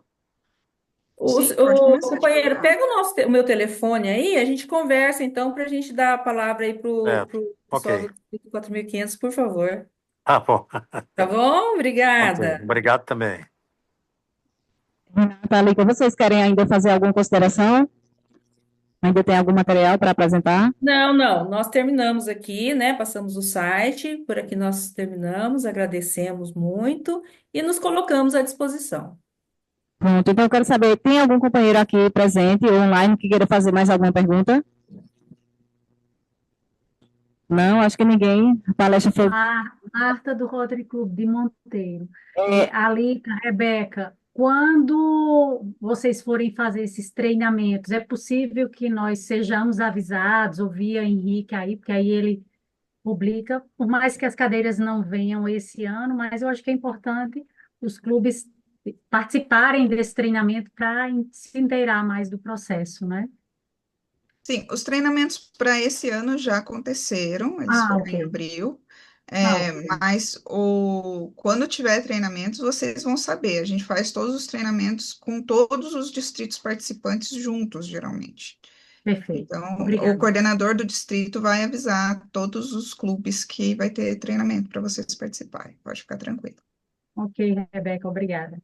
R: Sim, pode começar a
F: Companheiro,
R: divulgar.
F: pega o meu telefone aí, a gente conversa então para a gente dar a palavra aí para o pessoal
S: Ok.
F: do distrito 4.500, por favor.
S: Ah, bom.
F: Tá bom?
S: Ok.
F: Obrigada.
S: Obrigado também.
B: Renata, Alica, vocês querem ainda fazer alguma consideração? Ainda tem algum material para apresentar?
F: Não, nós terminamos aqui, né? Passamos o site, por aqui nós terminamos, agradecemos muito e nos colocamos à disposição.
B: Pronto, então eu quero saber, tem algum companheiro aqui presente ou online que queira fazer mais alguma pergunta? Não, acho que ninguém. A palestra foi.
T: Marta, do Rotary Club de Monteiro. Alica, Rebeca, quando vocês forem fazer esses treinamentos, é possível que nós sejamos avisados, ou via Henrique aí, porque aí ele publica, por mais que as cadeiras não venham esse ano, mas eu acho que é importante os clubes participarem desse treinamento para se inteirar mais do processo, né?
R: Sim, os treinamentos para esse ano já aconteceram, eles foram em abril, mas quando tiver treinamentos, vocês vão saber. A gente faz todos os treinamentos com todos os distritos participantes juntos, geralmente.
T: Perfeito.
R: Então,
T: Obrigada.
R: o coordenador do distrito vai avisar todos os clubes que vai ter treinamento para vocês participarem. Pode ficar tranquilo.
T: Ok, Rebeca, obrigada.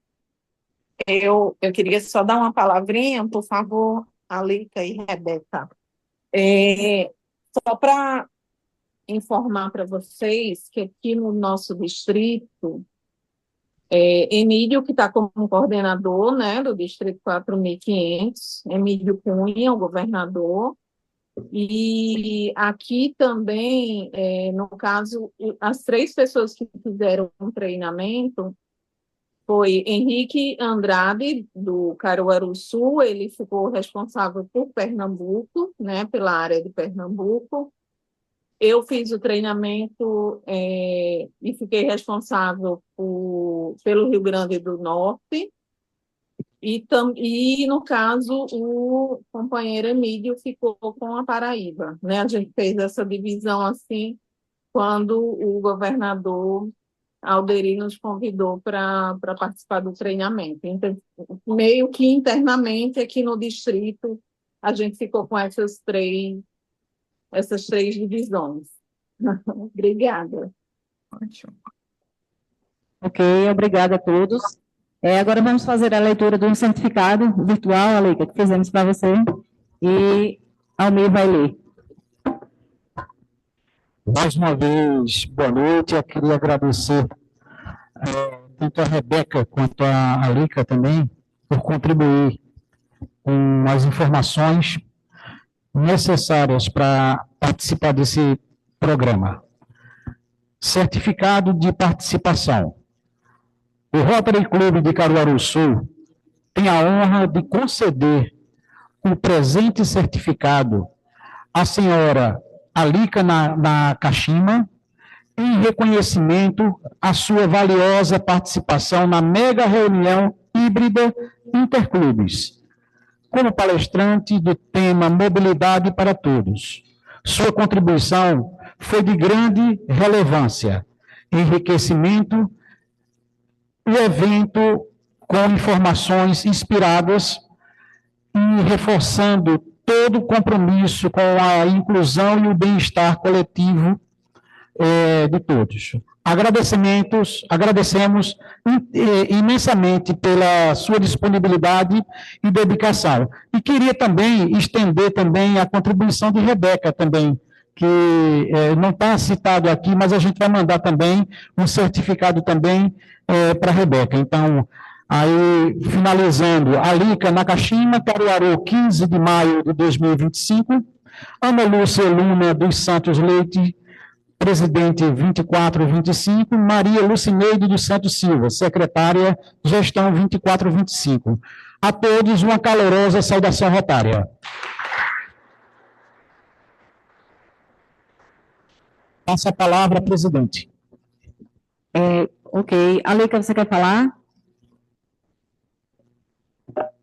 U: Eu queria só dar uma palavrinha, por favor, Alica e Rebeca. Só para informar para vocês que aqui no nosso distrito, Emílio, que está como coordenador, né, do distrito 4.500, Emílio Cunha, o governador, e aqui também, no caso, as 3 pessoas que fizeram um treinamento foi Henrique Andrade, do Caruaru Sul, ele ficou responsável por Pernambuco, né, pela área de Pernambuco. Eu fiz o treinamento e fiquei responsável pelo Rio Grande do Norte. E, no caso, o companheiro Emílio ficou com a Paraíba, né? A gente fez essa divisão assim quando o governador Alderi nos convidou para participar do treinamento. Então, meio que internamente aqui no distrito, a gente ficou com essas três divisões. Obrigada.
R: Ótimo.
B: Ok, obrigada a todos. Agora vamos fazer a leitura de um certificado virtual, Alica, que fizemos para você, e Almir vai ler.
A: Mais uma vez, boa noite. Eu queria agradecer tanto a Rebeca quanto a Alica também por contribuir com as informações necessárias para participar desse programa. Certificado de participação. O Rotary Clube de Caruaru Sul tem a honra de conceder o presente certificado à senhora Alica Nakashima, em reconhecimento à sua valiosa participação na mega reunião híbrida Interclubes, como palestrante do tema Mobilidade para Todos. Sua contribuição foi de grande relevância, enriquecimento o evento com informações inspiradas e reforçando todo o compromisso com a inclusão e o bem-estar coletivo de todos. Agradecemos imensamente pela sua disponibilidade e dedicação. E queria também estender também a contribuição de Rebeca também, que não está citado aqui, mas a gente vai mandar também um certificado também para a Rebeca. Então, aí, finalizando, Alica Nakashima, Caruaru, 15 de maio de 2025, Ana Lúcia Luna dos Santos Leite, presidente 2425, Maria Lucineide dos Santos Silva, secretária, gestão 2425. A todos, uma calorosa saudação rotária. Passa a palavra, presidente.
B: Ok. Alica, você quer falar?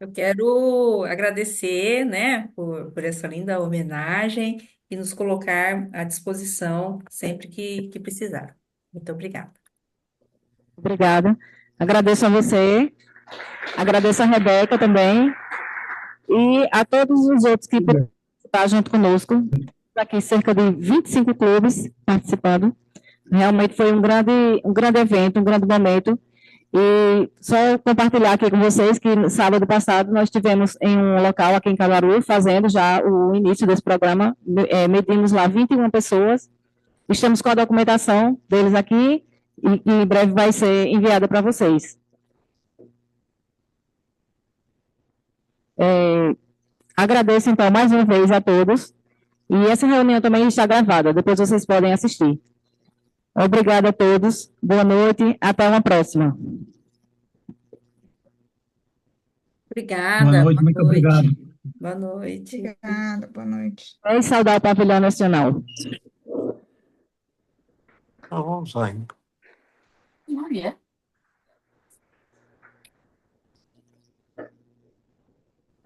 F: Eu quero agradecer, né, por essa linda homenagem e nos colocar à disposição sempre que precisar. Muito obrigada.
B: Obrigada. Agradeço a você, agradeço a Rebeca também e a todos os outros que participaram junto conosco. Aqui cerca de 25 clubes participando. Realmente foi um grande evento, um grande momento. E só compartilhar aqui com vocês que no sábado passado nós estivemos em um local aqui em Caruaru fazendo já o início desse programa. Medimos lá 21 pessoas. Estamos com a documentação deles aqui e em breve vai ser enviada para vocês. Agradeço então mais uma vez a todos. E essa reunião também está gravada, depois vocês podem assistir. Obrigada a todos, boa noite, até uma próxima.
F: Obrigada.
H: Boa noite, muito obrigado.
F: Boa noite.
R: Obrigada, boa noite.
B: E saudar o Pavilhão Nacional.
S: Então, vamos lá.
F: Não é?